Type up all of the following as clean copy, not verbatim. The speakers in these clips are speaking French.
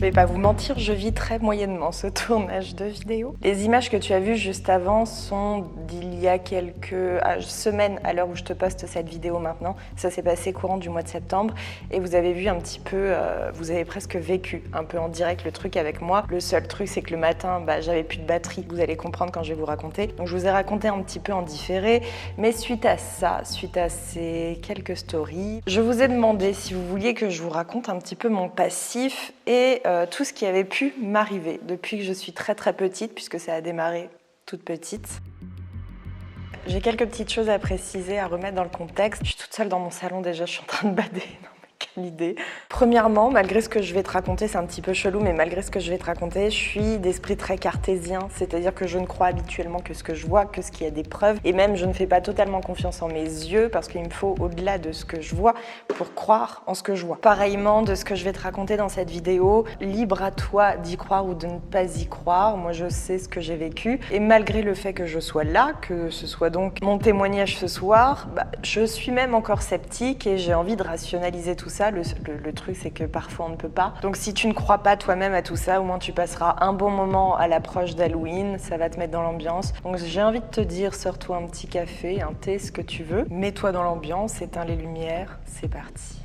vais pas vous mentir, je vis très moyennement ce tournage de vidéo. Les images que tu as vues juste avant sont d'il y a quelques semaines à l'heure où je te poste cette vidéo maintenant. Ça s'est passé courant du mois de septembre et vous avez vu un petit peu, vous avez presque vécu un peu en direct le truc avec moi. Le seul truc c'est que le matin, j'avais plus de batterie, vous allez comprendre quand je vais vous raconter. Donc je vous ai raconté un petit peu en différé, mais suite à ça, suite à ces quelques stories, je vous ai demandé si vous vouliez que je vous raconte un petit peu mon passif et tout ce qui avait pu m'arriver depuis que je suis très petite, puisque ça a démarré toute petite. J'ai quelques petites choses à préciser, à remettre dans le contexte. Je suis toute seule dans mon salon déjà, je suis en train de bader. Non, mais quelle idée. Premièrement, malgré ce que je vais te raconter, c'est un petit peu chelou, mais malgré ce que je vais te raconter, je suis d'esprit très cartésien, c'est-à-dire que je ne crois habituellement que ce que je vois, que ce qui a des preuves, et même je ne fais pas totalement confiance en mes yeux, parce qu'il me faut au-delà de ce que je vois pour croire en ce que je vois. Pareillement, de ce que je vais te raconter dans cette vidéo, libre à toi d'y croire ou de ne pas y croire. Moi, je sais ce que j'ai vécu, et malgré le fait que je sois là, que ce soit donc mon témoignage ce soir, je suis même encore sceptique et j'ai envie de rationaliser tout ça. Le truc, c'est que parfois on ne peut pas. Donc si tu ne crois pas toi-même à tout ça, au moins tu passeras un bon moment à l'approche d'Halloween, ça va te mettre dans l'ambiance. Donc j'ai envie de te dire, sors-toi un petit café, un thé, ce que tu veux. Mets-toi dans l'ambiance, éteins les lumières, c'est parti.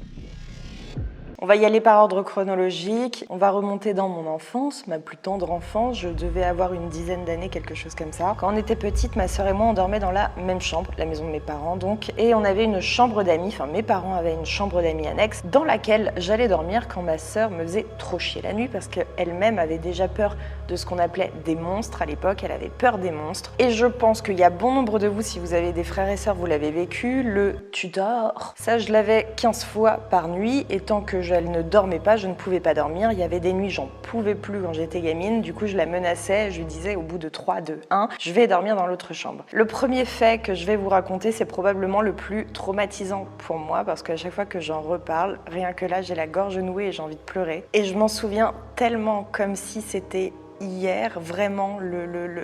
On va y aller par ordre chronologique. On va remonter dans mon enfance, ma plus tendre enfance. Je devais avoir une dizaine d'années, quelque chose comme ça. Quand on était petite, ma sœur et moi, on dormait dans la même chambre, la maison de mes parents donc. Et on avait une chambre d'amis, enfin mes parents avaient une chambre d'amis annexe, dans laquelle j'allais dormir quand ma sœur me faisait trop chier la nuit parce qu'elle-même avait déjà peur de ce qu'on appelait des monstres à l'époque. Elle avait peur des monstres. Et je pense qu'il y a bon nombre de vous, si vous avez des frères et sœurs, vous l'avez vécu, le « tu dors ». Ça, je l'avais 15 fois par nuit et tant que elle ne dormait pas, je ne pouvais pas dormir. Il y avait des nuits, j'en pouvais plus quand j'étais gamine. Du coup, je la menaçais. Je lui disais au bout de 3, 2, 1, je vais dormir dans l'autre chambre. Le premier fait que je vais vous raconter, c'est probablement le plus traumatisant pour moi parce qu'à chaque fois que j'en reparle, rien que là, j'ai la gorge nouée et j'ai envie de pleurer. Et je m'en souviens tellement comme si c'était hier, vraiment,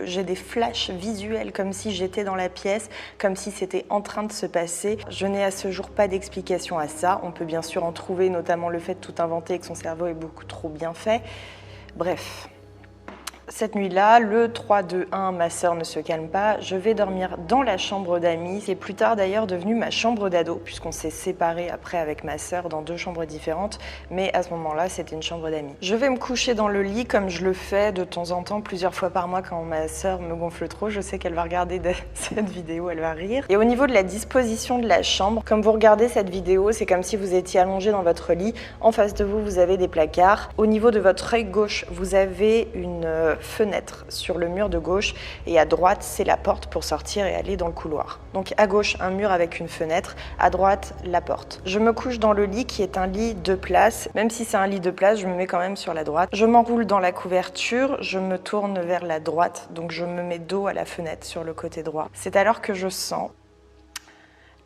j'ai des flashs visuels comme si j'étais dans la pièce, comme si c'était en train de se passer. Je n'ai à ce jour pas d'explication à ça. On peut bien sûr en trouver, notamment le fait de tout inventer et que son cerveau est beaucoup trop bien fait. Bref. Cette nuit-là, le 3, 2, 1, ma sœur ne se calme pas, je vais dormir dans la chambre d'amis. C'est plus tard d'ailleurs devenu ma chambre d'ado, puisqu'on s'est séparés après avec ma sœur dans 2 chambres différentes, mais à ce moment-là, c'était une chambre d'amis. Je vais me coucher dans le lit comme je le fais de temps en temps, plusieurs fois par mois quand ma sœur me gonfle trop. Je sais qu'elle va regarder cette vidéo, elle va rire. Et au niveau de la disposition de la chambre, comme vous regardez cette vidéo, c'est comme si vous étiez allongé dans votre lit. En face de vous, vous avez des placards. Au niveau de votre œil gauche, vous avez une fenêtre sur le mur de gauche et à droite c'est la porte pour sortir et aller dans le couloir. Donc à gauche un mur avec une fenêtre, à droite la porte. Je me couche dans le lit qui est un lit 2 places, même si c'est un lit 2 places, je me mets quand même sur la droite. Je m'enroule dans la couverture, je me tourne vers la droite, donc je me mets dos à la fenêtre sur le côté droit. C'est alors que je sens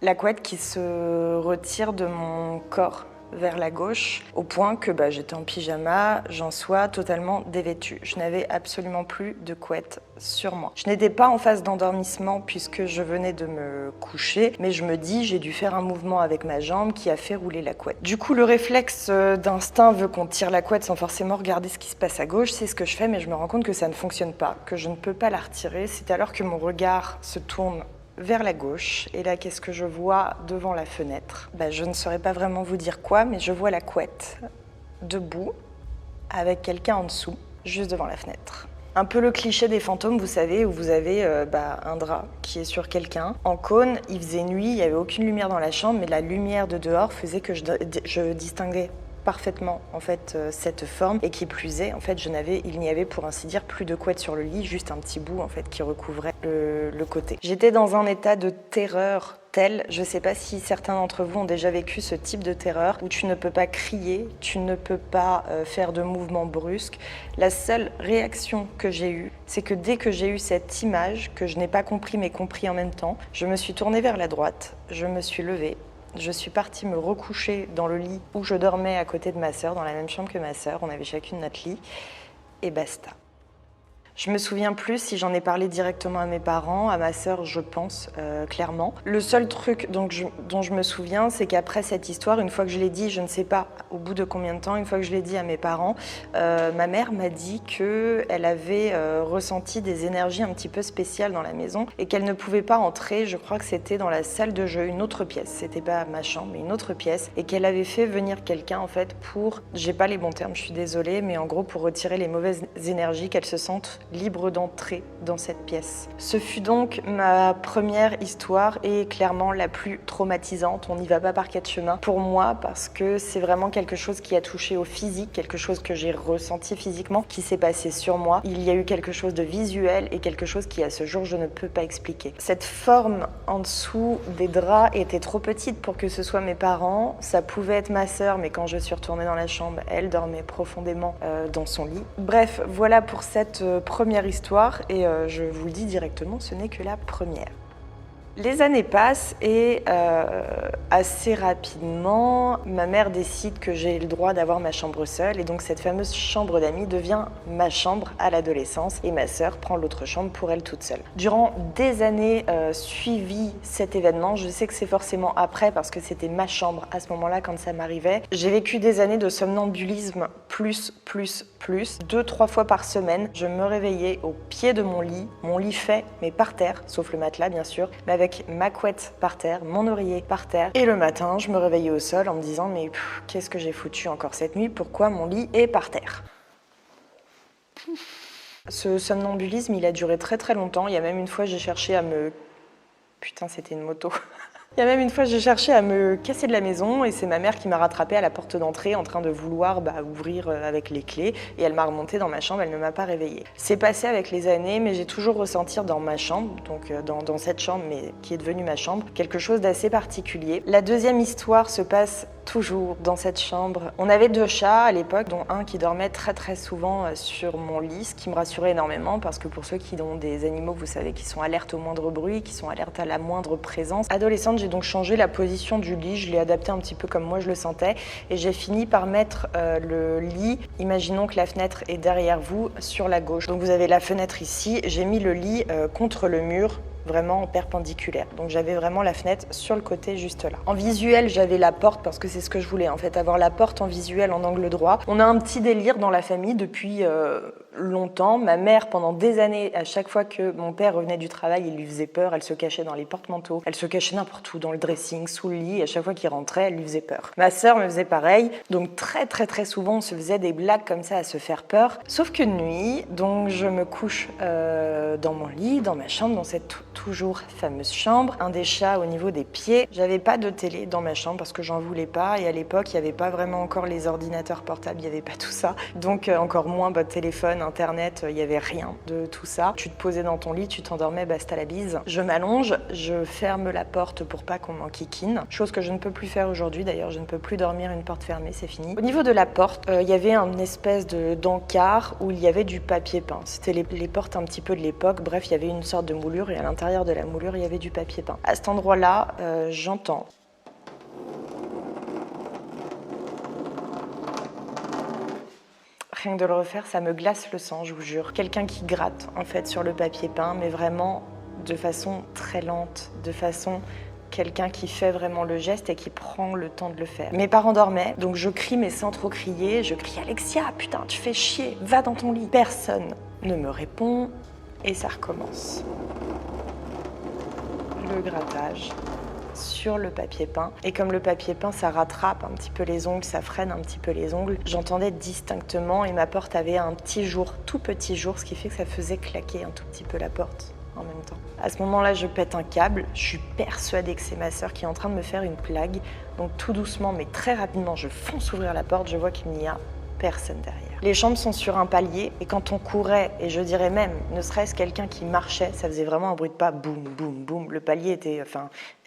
la couette qui se retire de mon corps vers la gauche, au point que j'étais en pyjama, j'en sois totalement dévêtue. Je n'avais absolument plus de couette sur moi. Je n'étais pas en phase d'endormissement puisque je venais de me coucher, mais je me dis j'ai dû faire un mouvement avec ma jambe qui a fait rouler la couette. Du coup, le réflexe d'instinct veut qu'on tire la couette sans forcément regarder ce qui se passe à gauche. C'est ce que je fais, mais je me rends compte que ça ne fonctionne pas, que je ne peux pas la retirer. C'est alors que mon regard se tourne vers la gauche. Et là, qu'est-ce que je vois devant la fenêtre ? Je ne saurais pas vraiment vous dire quoi, mais je vois la couette debout avec quelqu'un en dessous, juste devant la fenêtre. Un peu le cliché des fantômes, vous savez, où vous avez un drap qui est sur quelqu'un. En cône, il faisait nuit, il n'y avait aucune lumière dans la chambre, mais la lumière de dehors faisait que je distinguais parfaitement en fait cette forme et qui plus est en fait il n'y avait pour ainsi dire plus de couette sur le lit, juste un petit bout en fait qui recouvrait le côté. J'étais dans un état de terreur tel, je sais pas si certains d'entre vous ont déjà vécu ce type de terreur où tu ne peux pas crier, tu ne peux pas faire de mouvements brusques. La seule réaction que j'ai eue, c'est que dès que j'ai eu cette image que je n'ai pas compris mais compris en même temps, je me suis tournée vers la droite, je me suis levée. Je suis partie me recoucher dans le lit où je dormais à côté de ma sœur, dans la même chambre que ma sœur. On avait chacune notre lit et basta. Je me souviens plus si j'en ai parlé directement à mes parents, à ma sœur, je pense, clairement. Le seul truc dont je me souviens, c'est qu'après cette histoire, une fois que je l'ai dit, je ne sais pas au bout de combien de temps, une fois que je l'ai dit à mes parents, ma mère m'a dit qu'elle avait ressenti des énergies un petit peu spéciales dans la maison et qu'elle ne pouvait pas entrer, je crois que c'était dans la salle de jeu, une autre pièce, c'était pas ma chambre, mais une autre pièce, et qu'elle avait fait venir quelqu'un en fait pour, j'ai pas les bons termes, je suis désolée, mais en gros pour retirer les mauvaises énergies, qu'elle se sente libre d'entrer dans cette pièce. Ce fut donc ma première histoire et clairement la plus traumatisante. On n'y va pas par quatre chemins pour moi parce que c'est vraiment quelque chose qui a touché au physique, quelque chose que j'ai ressenti physiquement, qui s'est passé sur moi. Il y a eu quelque chose de visuel et quelque chose qui à ce jour je ne peux pas expliquer. Cette forme en dessous des draps était trop petite pour que ce soit mes parents. Ça pouvait être ma sœur, mais quand je suis retournée dans la chambre, elle dormait profondément dans son lit. Bref, voilà pour cette première histoire et je vous le dis directement, ce n'est que la première. Les années passent et assez rapidement, ma mère décide que j'ai le droit d'avoir ma chambre seule et donc cette fameuse chambre d'amis devient ma chambre à l'adolescence et ma sœur prend l'autre chambre pour elle toute seule. Durant des années suivies cet événement, je sais que c'est forcément après parce que c'était ma chambre à ce moment-là quand ça m'arrivait, j'ai vécu des années de somnambulisme plus, 2-3 fois par semaine. Je me réveillais au pied de mon lit fait mais par terre, sauf le matelas bien sûr, mais avec ma couette par terre, mon oreiller par terre. Et le matin, je me réveillais au sol en me disant mais qu'est-ce que j'ai foutu encore cette nuit? Pourquoi mon lit est par terre? Ce somnambulisme, il a duré très très longtemps. Il y a même une fois, j'ai cherché à me... Putain, c'était une moto. Il y a même une fois, j'ai cherché à me casser de la maison et c'est ma mère qui m'a rattrapée à la porte d'entrée en train de vouloir ouvrir avec les clés et elle m'a remontée dans ma chambre, elle ne m'a pas réveillée. C'est passé avec les années, mais j'ai toujours ressenti dans ma chambre, donc dans cette chambre, mais qui est devenue ma chambre, quelque chose d'assez particulier. La deuxième histoire se passe toujours dans cette chambre. On avait 2 chats à l'époque, dont un qui dormait très très souvent sur mon lit, ce qui me rassurait énormément parce que pour ceux qui ont des animaux, vous savez, qui sont alertes au moindre bruit, qui sont alertes à la moindre présence. Adolescente, j'ai donc changé la position du lit, je l'ai adapté un petit peu comme moi je le sentais et j'ai fini par mettre le lit, imaginons que la fenêtre est derrière vous, sur la gauche. Donc vous avez la fenêtre ici, j'ai mis le lit contre le mur, vraiment perpendiculaire. Donc j'avais vraiment la fenêtre sur le côté juste là. En visuel, j'avais la porte parce que c'est ce que je voulais en fait, avoir la porte en visuel en angle droit. On a un petit délire dans la famille depuis longtemps. Ma mère, pendant des années, à chaque fois que mon père revenait du travail, il lui faisait peur, elle se cachait dans les porte-manteaux, elle se cachait n'importe où, dans le dressing, sous le lit, et à chaque fois qu'il rentrait, elle lui faisait peur. Ma sœur me faisait pareil, donc très souvent on se faisait des blagues comme ça à se faire peur. Sauf qu'une nuit, donc je me couche dans mon lit, dans ma chambre, dans cette toujours fameuse chambre, un des chats au niveau des pieds. J'avais pas de télé dans ma chambre parce que j'en voulais pas et à l'époque il n'y avait pas vraiment encore les ordinateurs portables, il n'y avait pas tout ça. Donc encore moins téléphone, internet, il n'y avait rien de tout ça. Tu te posais dans ton lit, tu t'endormais, basta la bise. Je m'allonge, je ferme la porte pour pas qu'on m'enquiquine, chose que je ne peux plus faire aujourd'hui d'ailleurs, je ne peux plus dormir une porte fermée, c'est fini. Au niveau de la porte, il y avait une espèce d'encart où il y avait du papier peint. C'était les portes un petit peu de l'époque, bref il y avait une sorte de moulure et à l'intérieur de la moulure, il y avait du papier peint. À cet endroit-là, j'entends. Rien que de le refaire, ça me glace le sang, je vous jure. Quelqu'un qui gratte, en fait, sur le papier peint, mais vraiment de façon très lente, de façon... quelqu'un qui fait vraiment le geste et qui prend le temps de le faire. Mes parents dormaient, donc je crie mais sans trop crier. Je crie « Alexia, putain, tu fais chier, va dans ton lit !» Personne ne me répond et ça recommence. Le grattage sur le papier peint. Et comme le papier peint, ça rattrape un petit peu les ongles, ça freine un petit peu les ongles, j'entendais distinctement et ma porte avait un petit jour, tout petit jour, ce qui fait que ça faisait claquer un tout petit peu la porte en même temps. À ce moment-là, je pète un câble, je suis persuadée que c'est ma sœur qui est en train de me faire une blague. Donc tout doucement, mais très rapidement, je fonce ouvrir la porte, je vois qu'il n'y a personne derrière. Les chambres sont sur un palier et quand on courait, et je dirais même, ne serait-ce quelqu'un qui marchait, ça faisait vraiment un bruit de pas, boum, boum, boum. Le palier était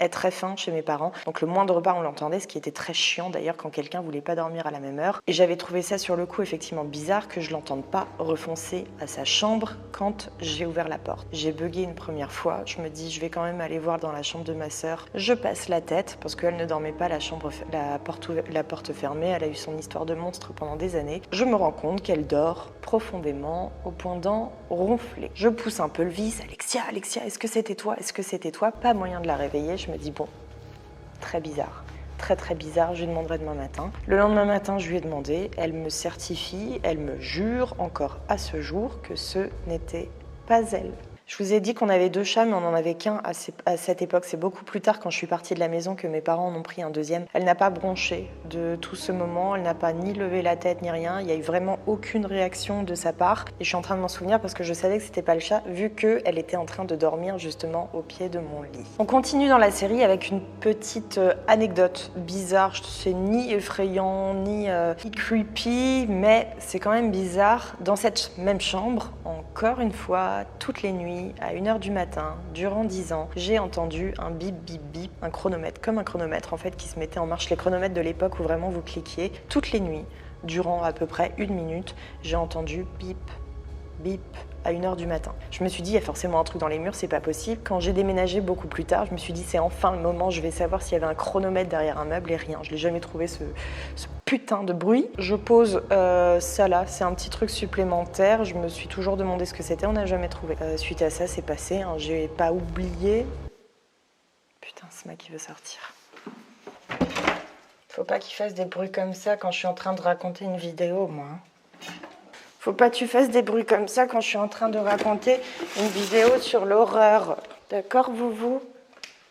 très fin chez mes parents, donc le moindre pas on l'entendait, ce qui était très chiant d'ailleurs quand quelqu'un voulait pas dormir à la même heure. Et j'avais trouvé ça sur le coup effectivement bizarre que je l'entende pas refoncer à sa chambre quand j'ai ouvert la porte. J'ai bugué une première fois, je me dis je vais quand même aller voir dans la chambre de ma sœur. Je passe la tête parce qu'elle ne dormait pas la porte fermée, elle a eu son histoire de monstre pendant des années. années, je me rends compte qu'elle dort profondément au point d'en ronfler. Je pousse un peu le vice. Alexia, Alexia, est-ce que c'était toi? Est-ce que c'était toi? Pas moyen de la réveiller. Je me dis bon, très bizarre. Très très bizarre, je lui demanderai demain matin. Le lendemain matin, je lui ai demandé, elle me certifie, elle me jure encore à ce jour que ce n'était pas elle. Je vous ai dit qu'on avait 2 chats, mais on n'en avait qu'un à cette époque. C'est beaucoup plus tard, quand je suis partie de la maison, que mes parents en ont pris un deuxième. Elle n'a pas bronché de tout ce moment, elle n'a pas ni levé la tête ni rien. Il n'y a eu vraiment aucune réaction de sa part. Et je suis en train de m'en souvenir parce que je savais que c'était pas le chat, vu qu'elle était en train de dormir justement au pied de mon lit. On continue dans la série avec une petite anecdote bizarre. C'est ni effrayant, ni creepy, mais c'est quand même bizarre. Dans cette même chambre, encore une fois, toutes les nuits, à 1h du matin, durant 10 ans, j'ai entendu un bip bip bip, un chronomètre, comme un chronomètre en fait qui se mettait en marche, les chronomètres de l'époque où vraiment vous cliquiez. Toutes les nuits, durant à peu près 1 minute, j'ai entendu bip bip à 1h du matin. Je me suis dit, il y a forcément un truc dans les murs, c'est pas possible. Quand j'ai déménagé beaucoup plus tard, je me suis dit, c'est enfin le moment, je vais savoir s'il y avait un chronomètre derrière un meuble, et rien. Je l'ai jamais trouvé, ce putain de bruit. Je pose ça là, c'est un petit truc supplémentaire. Je me suis toujours demandé ce que c'était, on n'a jamais trouvé. Suite à ça, c'est passé, hein. J'ai pas oublié. Putain, c'est moi qui veut sortir. Faut pas qu'il fasse des bruits comme ça quand je suis en train de raconter une vidéo, moi. Faut pas que tu fasses des bruits comme ça quand je suis en train de raconter une vidéo sur l'horreur. D'accord, Vouvou?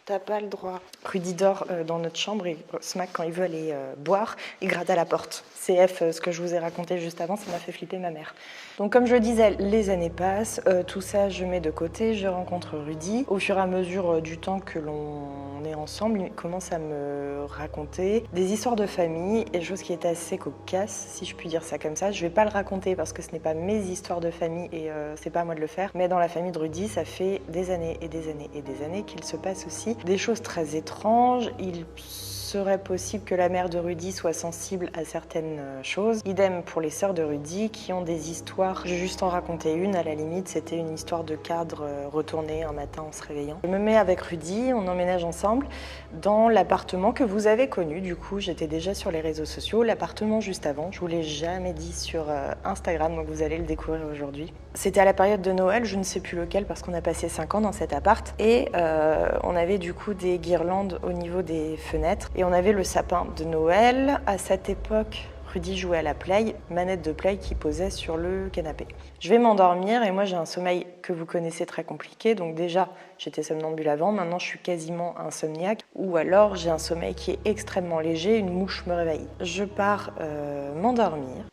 T'as pas le droit. Rudy dort dans notre chambre et Smack, quand il veut aller boire, il gratte à la porte. CF, ce que je vous ai raconté juste avant, ça m'a fait flipper ma mère. Donc comme je le disais, les années passent, tout ça je mets de côté, je rencontre Rudy. Au fur et à mesure du temps que l'on est ensemble, il commence à me raconter des histoires de famille, et chose qui est assez cocasse, si je puis dire ça comme ça. Je vais pas le raconter parce que ce n'est pas mes histoires de famille et c'est pas à moi de le faire, mais dans la famille de Rudy, ça fait des années et des années et des années qu'il se passe aussi des choses très étranges. Il serait possible que la mère de Rudy soit sensible à certaines choses. Idem pour les sœurs de Rudy qui ont des histoires. Je vais juste en raconter une, à la limite, c'était une histoire de cadre retourné un matin en se réveillant. Je me mets avec Rudy, on emménage ensemble dans l'appartement que vous avez connu. Du coup, j'étais déjà sur les réseaux sociaux. L'appartement juste avant, je vous l'ai jamais dit sur Instagram, donc vous allez le découvrir aujourd'hui. C'était à la période de Noël, je ne sais plus lequel parce qu'on a passé 5 ans dans cet appart. Et on avait du coup des guirlandes au niveau des fenêtres. Et on avait le sapin de Noël. À cette époque, Rudy jouait à la Play, manette de Play qui posait sur le canapé. Je vais m'endormir et moi j'ai un sommeil que vous connaissez très compliqué. Donc déjà, j'étais somnambule avant, maintenant je suis quasiment insomniaque. Ou alors j'ai un sommeil qui est extrêmement léger, une mouche me réveille. Je pars m'endormir.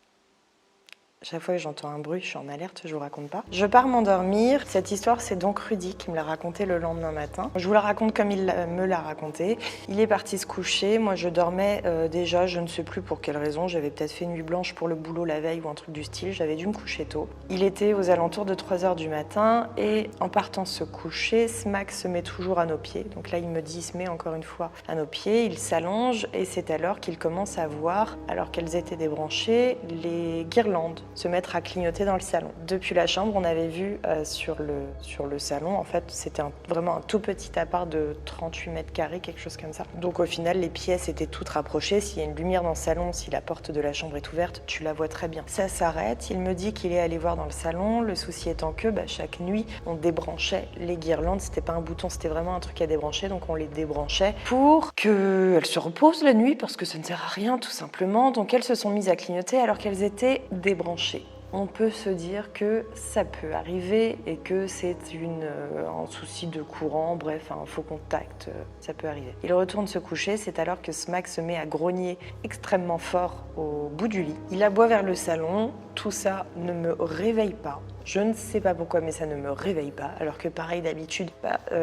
Chaque fois que j'entends un bruit, je suis en alerte, je vous raconte pas. Je pars m'endormir. Cette histoire, c'est donc Rudy qui me l'a racontée le lendemain matin. Je vous la raconte comme il me l'a racontée. Il est parti se coucher. Moi, je dormais déjà, je ne sais plus pour quelle raison. J'avais peut-être fait nuit blanche pour le boulot la veille ou un truc du style. J'avais dû me coucher tôt. Il était aux alentours de 3h du matin et en partant se coucher, Smack se met toujours à nos pieds. Donc là, il me dit, il se met encore une fois à nos pieds. Il s'allonge et c'est alors qu'il commence à voir, alors qu'elles étaient débranchées, les guirlandes se mettre à clignoter dans le salon. Depuis la chambre, on avait vu sur le salon, en fait, c'était vraiment un tout petit appart de 38 mètres carrés, quelque chose comme ça. Donc au final, les pièces étaient toutes rapprochées. S'il y a une lumière dans le salon, si la porte de la chambre est ouverte, tu la vois très bien. Ça s'arrête, il me dit qu'il est allé voir dans le salon, le souci étant que chaque nuit, on débranchait les guirlandes. C'était pas un bouton, c'était vraiment un truc à débrancher, donc on les débranchait pour qu'elles se reposent la nuit, parce que ça ne sert à rien, tout simplement. Donc elles se sont mises à clignoter alors qu'elles étaient débranchées. On peut se dire que ça peut arriver et que c'est un souci de courant, bref, un faux contact, ça peut arriver. Il retourne se coucher, c'est alors que Smack se met à grogner extrêmement fort au bout du lit. Il aboie vers le salon, tout ça ne me réveille pas. Je ne sais pas pourquoi, mais ça ne me réveille pas. Alors que pareil d'habitude,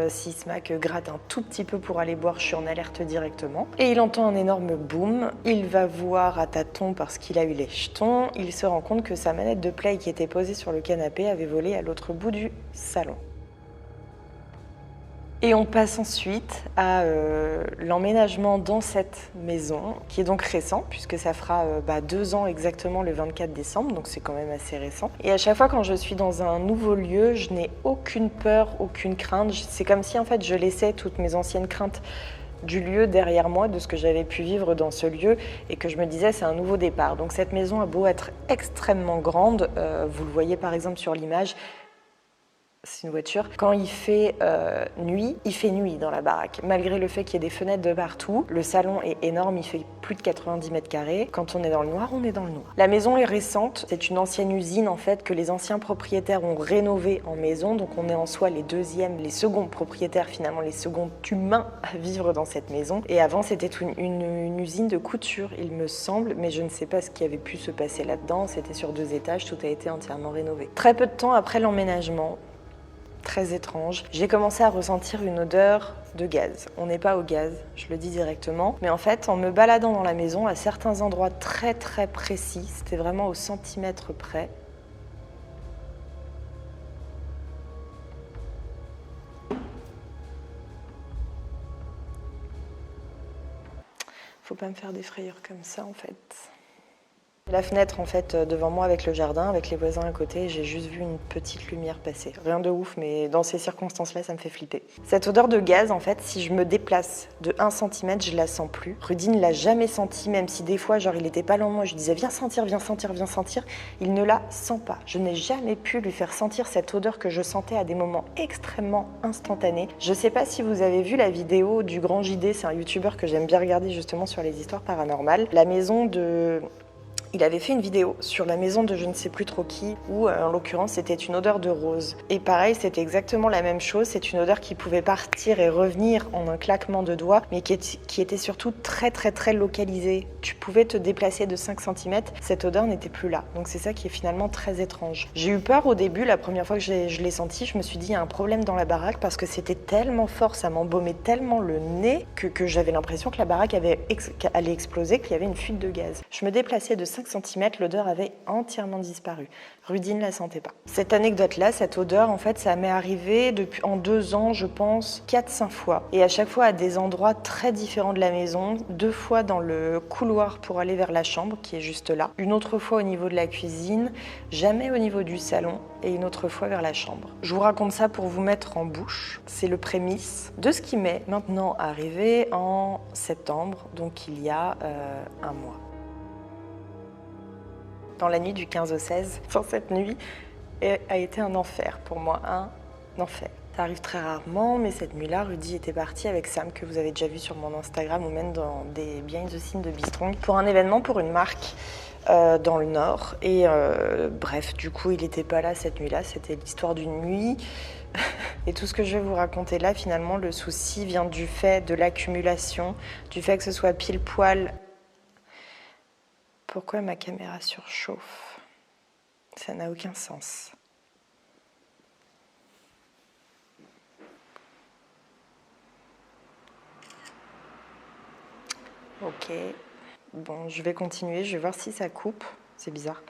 si Smack gratte un tout petit peu pour aller boire, je suis en alerte directement. Et il entend un énorme boom. Il va voir à tâtons parce qu'il a eu les jetons. Il se rend compte que sa manette de Play qui était posée sur le canapé avait volé à l'autre bout du salon. Et on passe ensuite à l'emménagement dans cette maison, qui est donc récent, puisque ça fera 2 ans exactement le 24 décembre, donc c'est quand même assez récent. Et à chaque fois quand je suis dans un nouveau lieu, je n'ai aucune peur, aucune crainte. C'est comme si en fait je laissais toutes mes anciennes craintes du lieu derrière moi, de ce que j'avais pu vivre dans ce lieu et que je me disais c'est un nouveau départ. Donc cette maison a beau être extrêmement grande, vous le voyez par exemple sur l'image, c'est une voiture. Quand il fait nuit, il fait nuit dans la baraque. Malgré le fait qu'il y ait des fenêtres de partout, le salon est énorme, il fait plus de 90 mètres carrés. Quand on est dans le noir, on est dans le noir. La maison est récente, c'est une ancienne usine en fait que les anciens propriétaires ont rénovée en maison. Donc on est en soi les seconds propriétaires finalement, les seconds humains à vivre dans cette maison. Et avant c'était une usine de couture, il me semble, mais je ne sais pas ce qui avait pu se passer là-dedans. C'était sur 2 étages, tout a été entièrement rénové. Très peu de temps après l'emménagement, très étrange, j'ai commencé à ressentir une odeur de gaz. On n'est pas au gaz, je le dis directement, mais en fait, en me baladant dans la maison, à certains endroits très très précis, c'était vraiment au centimètre près, faut pas me faire des frayeurs comme ça en fait. La fenêtre en fait devant moi avec le jardin, avec les voisins à côté, j'ai juste vu une petite lumière passer. Rien de ouf, mais dans ces circonstances-là, ça me fait flipper. Cette odeur de gaz, en fait, si je me déplace de 1 cm, je la sens plus. Rudy ne l'a jamais senti, même si des fois, genre, il était pas loin de moi, je lui disais viens sentir, viens sentir, viens sentir. Il ne la sent pas. Je n'ai jamais pu lui faire sentir cette odeur que je sentais à des moments extrêmement instantanés. Je sais pas si vous avez vu la vidéo du Grand JD, c'est un youtubeur que j'aime bien regarder justement sur les histoires paranormales. La maison de... Il avait fait une vidéo sur la maison de je ne sais plus trop qui, où en l'occurrence c'était une odeur de rose. Et pareil, c'était exactement la même chose, c'est une odeur qui pouvait partir et revenir en un claquement de doigts, mais qui était surtout très très très localisée. Tu pouvais te déplacer de 5 cm, cette odeur n'était plus là. Donc c'est ça qui est finalement très étrange. J'ai eu peur au début, la première fois que je l'ai senti, je me suis dit il y a un problème dans la baraque parce que c'était tellement fort, ça m'embaumait tellement le nez que j'avais l'impression que la baraque allait exploser, qu'il y avait une fuite de gaz. Je me déplaçais de 5 cm, l'odeur avait entièrement disparu. Rudy ne la sentait pas. Cette anecdote-là, cette odeur, en fait, ça m'est arrivé en 2 ans, je pense, 4-5 fois. Et à chaque fois à des endroits très différents de la maison. 2 fois dans le couloir pour aller vers la chambre, qui est juste là. Une autre fois au niveau de la cuisine, jamais au niveau du salon, et une autre fois vers la chambre. Je vous raconte ça pour vous mettre en bouche. C'est le prémisse de ce qui m'est maintenant arrivé en septembre, donc il y a 1 mois. Dans la nuit du 15 au 16, cette nuit a été un enfer pour moi, un enfer. Ça arrive très rarement, mais cette nuit-là, Rudy était parti avec Sam, que vous avez déjà vu sur mon Instagram ou même dans des behind the scenes de Bistrong, pour un événement pour une marque dans le Nord. Et bref, du coup, il n'était pas là cette nuit-là, c'était l'histoire d'une nuit. Et tout ce que je vais vous raconter là, finalement, le souci vient du fait de l'accumulation, du fait que ce soit pile poil. Pourquoi ma caméra surchauffe? Ça n'a aucun sens. Ok. Bon, je vais continuer, je vais voir si ça coupe. C'est bizarre.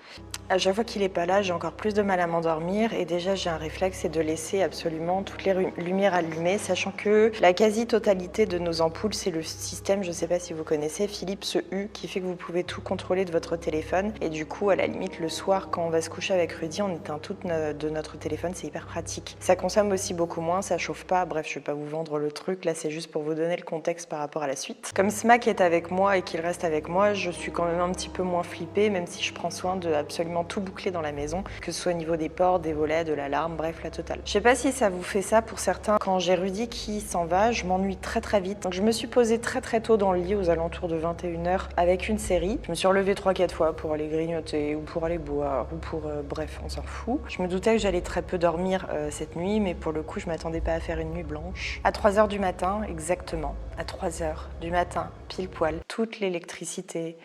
À chaque fois qu'il n'est pas là, j'ai encore plus de mal à m'endormir et déjà j'ai un réflexe, c'est de laisser absolument toutes les lumières allumées, sachant que la quasi-totalité de nos ampoules, c'est le système, je ne sais pas si vous connaissez, Philips Hue, qui fait que vous pouvez tout contrôler de votre téléphone. Et du coup, à la limite, le soir, quand on va se coucher avec Rudy, on éteint tout de notre téléphone, c'est hyper pratique. Ça consomme aussi beaucoup moins, ça chauffe pas, bref, je ne vais pas vous vendre le truc, là c'est juste pour vous donner le contexte par rapport à la suite. Comme Smack est avec moi et qu'il reste avec moi, je suis quand même un petit peu moins flippée, même si je prends soin de absolument tout boucler dans la maison, que ce soit au niveau des portes, des volets, de l'alarme, bref, la totale. Je sais pas si ça vous fait ça pour certains. Quand j'ai Rudy qui s'en va, je m'ennuie très très vite. Donc je me suis posée très très tôt dans le lit, aux alentours de 21h, avec une série. Je me suis relevée 3-4 fois pour aller grignoter, ou pour aller boire, ou pour... bref, on s'en fout. Je me doutais que j'allais très peu dormir cette nuit, mais pour le coup, je m'attendais pas à faire une nuit blanche. À 3h du matin, exactement, à 3h du matin, pile poil, toute l'électricité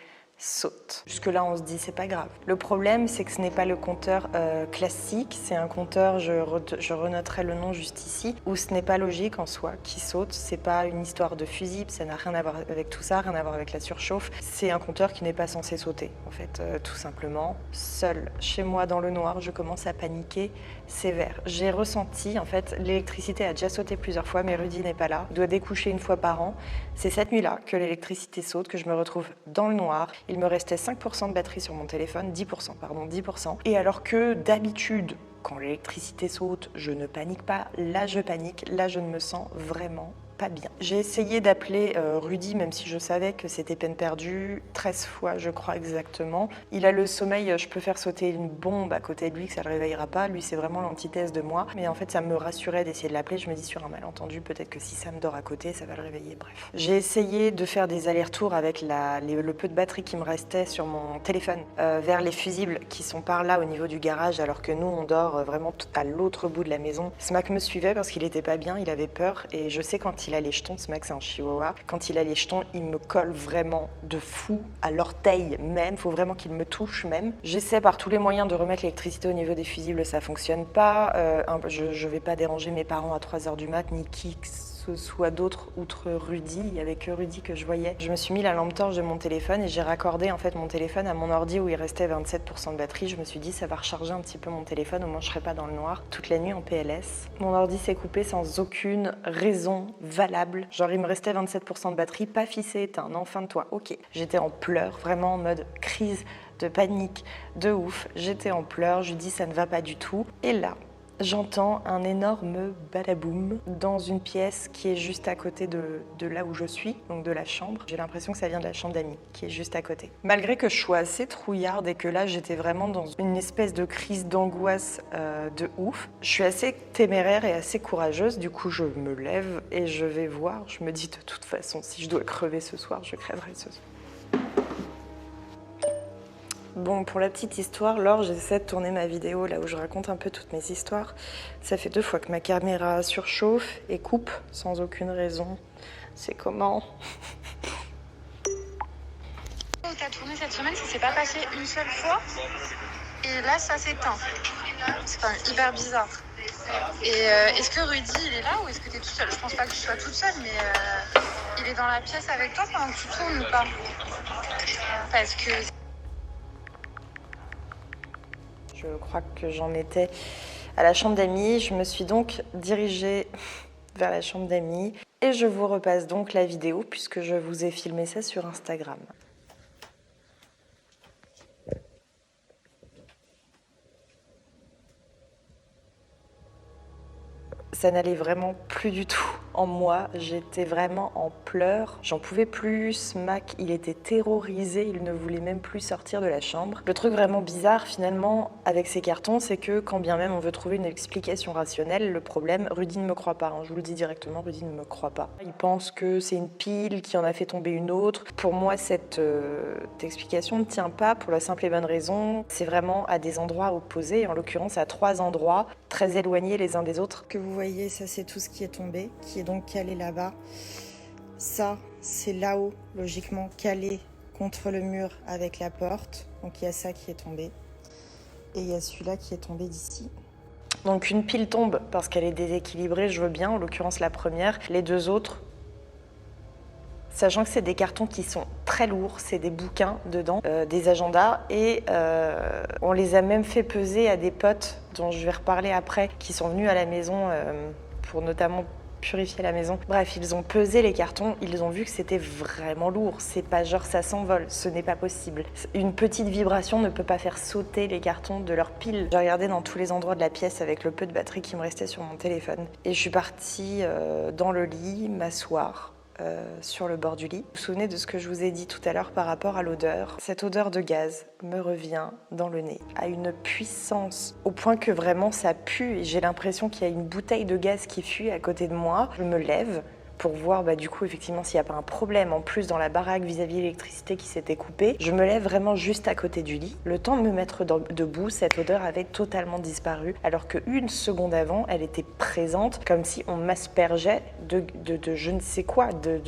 saute. Jusque-là, on se dit, c'est pas grave. Le problème, c'est que ce n'est pas le compteur classique, c'est un compteur, je renoterai le nom juste ici, où ce n'est pas logique en soi, qui saute. C'est pas une histoire de fusible, ça n'a rien à voir avec tout ça, rien à voir avec la surchauffe. C'est un compteur qui n'est pas censé sauter, en fait, tout simplement. Seul, chez moi, dans le noir, je commence à paniquer sévère. J'ai ressenti, en fait, l'électricité a déjà sauté plusieurs fois, mais Rudy n'est pas là. Il doit découcher une fois par an. C'est cette nuit-là que l'électricité saute, que je me retrouve dans le noir. Il me restait 5% de batterie sur mon téléphone, 10%, pardon, 10%. Et alors que d'habitude, quand l'électricité saute, je ne panique pas. Là, je panique. Là, je ne me sens vraiment pas bien. J'ai essayé d'appeler Rudy, même si je savais que c'était peine perdue, 13 fois je crois exactement. Il a le sommeil, je peux faire sauter une bombe à côté de lui que ça le réveillera pas. Lui c'est vraiment l'antithèse de moi. Mais en fait ça me rassurait d'essayer de l'appeler. Je me dis sur un malentendu, peut-être que si Sam dort à côté, ça va le réveiller. Bref. J'ai essayé de faire des allers-retours avec le peu de batterie qui me restait sur mon téléphone vers les fusibles qui sont par là au niveau du garage, alors que nous on dort vraiment tout à l'autre bout de la maison. Smack me suivait parce qu'il était pas bien, il avait peur et je sais quand il a les jetons, Smack c'est un chihuahua, quand il a les jetons il me colle vraiment de fou à l'orteil même, faut vraiment qu'il me touche même. J'essaie par tous les moyens de remettre l'électricité au niveau des fusibles, ça fonctionne pas, je vais pas déranger mes parents à 3h du mat ni qui que ce soit d'autres outre Rudy, il y avait que Rudy que je voyais. Je me suis mis la lampe torche de mon téléphone et j'ai raccordé en fait mon téléphone à mon ordi où il restait 27% de batterie. Je me suis dit ça va recharger un petit peu mon téléphone, au moins je serai pas dans le noir toute la nuit en PLS. Mon ordi s'est coupé sans aucune raison valable. Genre il me restait 27% de batterie, pas fissé, éteint, non, fin de toi, ok. J'étais en pleurs, vraiment en mode crise de panique, de ouf. J'étais en pleurs, je lui dis ça ne va pas du tout. Et là, j'entends un énorme badaboum dans une pièce qui est juste à côté de là où je suis, donc de la chambre. J'ai l'impression que ça vient de la chambre d'amis, qui est juste à côté. Malgré que je sois assez trouillarde et que là j'étais vraiment dans une espèce de crise d'angoisse de ouf, je suis assez téméraire et assez courageuse. Du coup je me lève et je vais voir. Je me dis de toute façon, si je dois crever ce soir, je crèverai ce soir. Bon, pour la petite histoire, Laure, j'essaie de tourner ma vidéo là où je raconte un peu toutes mes histoires. Ça fait 2 fois que ma caméra surchauffe et coupe sans aucune raison. C'est comment? T'as tourné cette semaine, ça s'est pas passé une seule fois et là ça s'éteint. C'est quand même hyper bizarre. Et est-ce que Rudy il est là ou est-ce que t'es toute seule? Je pense pas que tu sois toute seule, mais il est dans la pièce avec toi pendant que tu tournes ou pas? Parce que je crois que j'en étais à la chambre d'amis. Je me suis donc dirigée vers la chambre d'amis et je vous repasse donc la vidéo puisque je vous ai filmé ça sur Instagram. Ça n'allait vraiment plus du tout en moi, j'étais vraiment en pleurs, j'en pouvais plus. Smack, il était terrorisé, il ne voulait même plus sortir de la chambre. Le truc vraiment bizarre finalement avec ces cartons, c'est que quand bien même on veut trouver une explication rationnelle, le problème, Rudy ne me croit pas, je vous le dis directement, Rudy ne me croit pas. Il pense que c'est une pile qui en a fait tomber une autre. Pour moi, cette explication ne tient pas pour la simple et bonne raison, c'est vraiment à des endroits opposés, en l'occurrence à 3 endroits très éloignés les uns des autres. Que vous voyez, ça c'est tout ce qui est tombé, qui est donc calé là-bas. Ça, c'est là-haut, logiquement calé contre le mur avec la porte. Donc il y a ça qui est tombé. Et il y a celui-là qui est tombé d'ici. Donc une pile tombe parce qu'elle est déséquilibrée, je veux bien, en l'occurrence la première. Les 2 autres, sachant que c'est des cartons qui sont très lourds, c'est des bouquins dedans, des agendas, et on les a même fait peser à des potes dont je vais reparler après, qui sont venus à la maison pour notamment purifier la maison. Bref, ils ont pesé les cartons, ils ont vu que c'était vraiment lourd. C'est pas genre ça s'envole, ce n'est pas possible. Une petite vibration ne peut pas faire sauter les cartons de leur pile. J'ai regardé dans tous les endroits de la pièce avec le peu de batterie qui me restait sur mon téléphone. Et je suis partie dans le lit, m'asseoir sur le bord du lit. Vous vous souvenez de ce que je vous ai dit tout à l'heure par rapport à l'odeur? Cette odeur de gaz me revient dans le nez à une puissance au point que vraiment ça pue et j'ai l'impression qu'il y a une bouteille de gaz qui fuit à côté de moi. Je me lève pour voir du coup effectivement s'il n'y a pas un problème en plus dans la baraque vis-à-vis de l'électricité qui s'était coupée. Je me lève vraiment juste à côté du lit. Le temps de me mettre debout, cette odeur avait totalement disparu alors qu'une seconde avant, elle était présente comme si on m'aspergeait de je ne sais quoi, de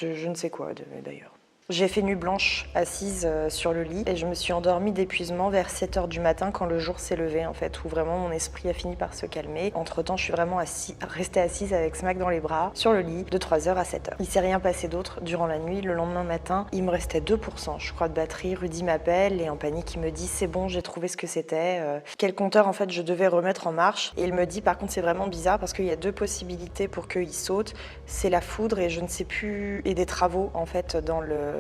je ne sais quoi d'ailleurs. J'ai fait nuit blanche, assise sur le lit, et je me suis endormie d'épuisement vers 7h du matin quand le jour s'est levé, en fait, où vraiment mon esprit a fini par se calmer. Entre-temps, je suis vraiment restée assise avec Smack dans les bras, sur le lit, de 3h à 7h. Il s'est rien passé d'autre durant la nuit. Le lendemain matin, il me restait 2%, je crois, de batterie. Rudy m'appelle et en panique, il me dit « C'est bon, j'ai trouvé ce que c'était. Quel compteur, en fait, je devais remettre en marche ?» Et il me dit « Par contre, c'est vraiment bizarre parce qu'il y a 2 possibilités pour qu'il saute. C'est la foudre et je ne sais plus... et des travaux, en fait, dans le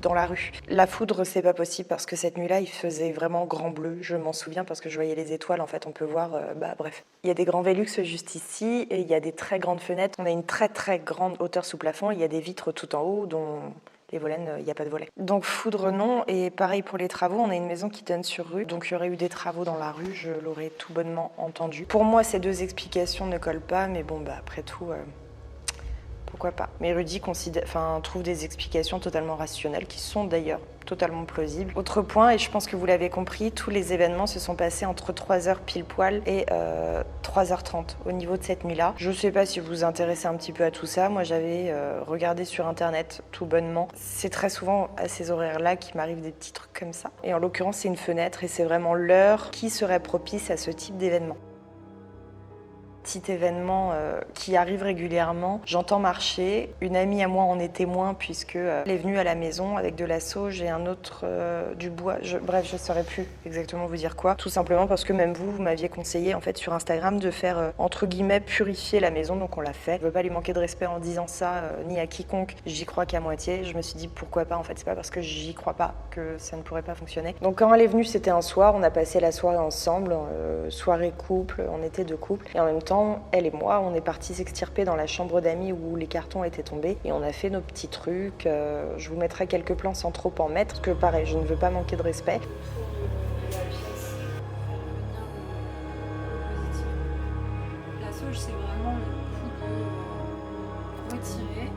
dans la rue. La foudre, c'est pas possible parce que cette nuit-là, il faisait vraiment grand bleu. Je m'en souviens parce que je voyais les étoiles. En fait, on peut voir, bref. Il y a des grands Velux juste ici et il y a des très grandes fenêtres. On a une très très grande hauteur sous plafond. Il y a des vitres tout en haut dont les volets, il n'y a pas de volets. Donc foudre non, et pareil pour les travaux, on a une maison qui donne sur rue, donc il y aurait eu des travaux dans la rue, je l'aurais tout bonnement entendu. Pour moi, ces deux explications ne collent pas, mais bon, après tout, pourquoi pas. Mais Rudy trouve des explications totalement rationnelles, qui sont d'ailleurs totalement plausibles. Autre point, et je pense que vous l'avez compris, tous les événements se sont passés entre 3h pile poil et 3h30 au niveau de cette nuit-là. Je ne sais pas si vous vous intéressez un petit peu à tout ça. Moi, j'avais regardé sur Internet tout bonnement. C'est très souvent à ces horaires-là qu'il m'arrive des petits trucs comme ça. Et en l'occurrence, c'est une fenêtre et c'est vraiment l'heure qui serait propice à ce type d'événement. Petit événement qui arrive régulièrement. J'entends marcher. Une amie à moi en est témoin puisque elle est venue à la maison avec de la sauge et un autre du bois. Bref, je ne saurais plus exactement vous dire quoi. Tout simplement parce que même vous m'aviez conseillé en fait sur Instagram de faire entre guillemets purifier la maison, donc on l'a fait. Je veux pas lui manquer de respect en disant ça ni à quiconque. J'y crois qu'à moitié. Je me suis dit pourquoi pas. En fait, c'est pas parce que j'y crois pas que ça ne pourrait pas fonctionner. Donc quand elle est venue, c'était un soir. On a passé la soirée ensemble, soirée couple. On était deux couples et en même temps, elle et moi, on est partis s'extirper dans la chambre d'amis où les cartons étaient tombés et on a fait nos petits trucs. Je vous mettrai quelques plans sans trop en mettre, parce que pareil, je ne veux pas manquer de respect. La sauge, c'est vraiment le coup de retirer.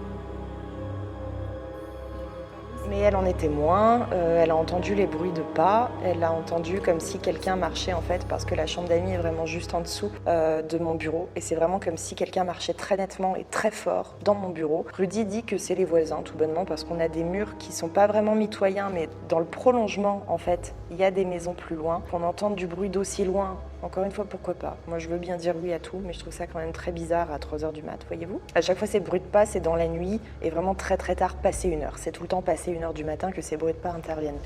Mais elle en est témoin, elle a entendu les bruits de pas, elle a entendu comme si quelqu'un marchait en fait, parce que la chambre d'amis est vraiment juste en dessous de mon bureau, et c'est vraiment comme si quelqu'un marchait très nettement et très fort dans mon bureau. Rudy dit que c'est les voisins, tout bonnement, parce qu'on a des murs qui sont pas vraiment mitoyens, mais dans le prolongement en fait, il y a des maisons plus loin. Qu'on entende du bruit d'aussi loin, encore une fois, pourquoi pas. Moi je veux bien dire oui à tout, mais je trouve ça quand même très bizarre à 3h du mat, voyez-vous. À chaque fois ces bruits de pas, c'est dans la nuit, et vraiment très très tard, passé 1h. C'est tout le temps passé 1h du matin que ces bruits de pas interviennent.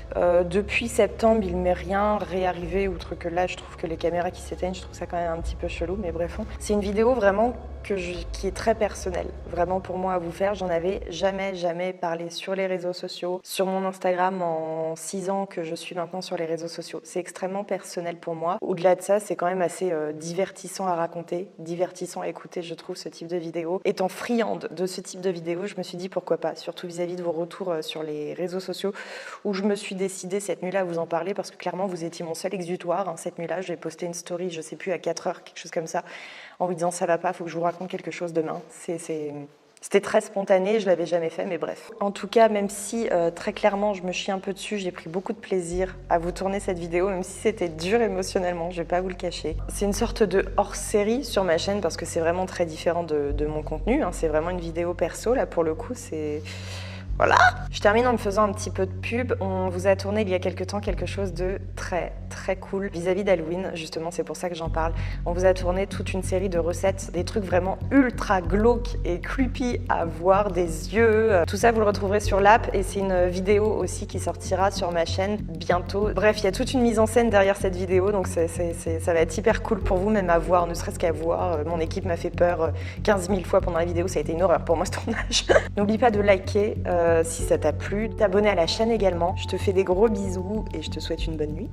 Depuis septembre, il m'est rien réarrivé, outre que là, je trouve que les caméras qui s'éteignent, je trouve ça quand même un petit peu chelou, mais bref. C'est une vidéo vraiment qui est très personnelle, vraiment pour moi à vous faire. J'en avais jamais parlé sur les réseaux sociaux, sur mon Instagram en 6 ans que je suis maintenant sur les réseaux sociaux. C'est extrêmement personnel pour moi. Au-delà de ça, c'est quand même assez divertissant à raconter, divertissant à écouter, je trouve, ce type de vidéo. Étant friande de ce type de vidéo, je me suis dit pourquoi pas, surtout vis-à-vis de vos retours sur les réseaux sociaux, où je me suis décidée cette nuit-là à vous en parler, parce que clairement, vous étiez mon seul exutoire. Hein, cette nuit-là, j'ai posté une story, je sais plus, à 4h, quelque chose comme ça, en vous disant ça va pas, faut que je vous raconte quelque chose demain. C'était très spontané, je l'avais jamais fait, mais bref. En tout cas, même si très clairement je me chie un peu dessus, j'ai pris beaucoup de plaisir à vous tourner cette vidéo, même si c'était dur émotionnellement, je vais pas vous le cacher. C'est une sorte de hors-série sur ma chaîne parce que c'est vraiment très différent de mon contenu. Hein. C'est vraiment une vidéo perso, là pour le coup, c'est... Voilà. Je termine en me faisant un petit peu de pub. On vous a tourné il y a quelques temps quelque chose de très cool vis-à-vis d'Halloween. Justement, c'est pour ça que j'en parle. On vous a tourné toute une série de recettes, des trucs vraiment ultra glauques et creepy à voir, des yeux. Tout ça, vous le retrouverez sur l'app et c'est une vidéo aussi qui sortira sur ma chaîne bientôt. Bref, il y a toute une mise en scène derrière cette vidéo, donc ça va être hyper cool pour vous même à voir, ne serait-ce qu'à voir. Mon équipe m'a fait peur 15 000 fois pendant la vidéo, ça a été une horreur pour moi ce tournage. N'oublie pas de liker si ça t'a plu, t'abonner à la chaîne également. Je te fais des gros bisous et je te souhaite une bonne nuit.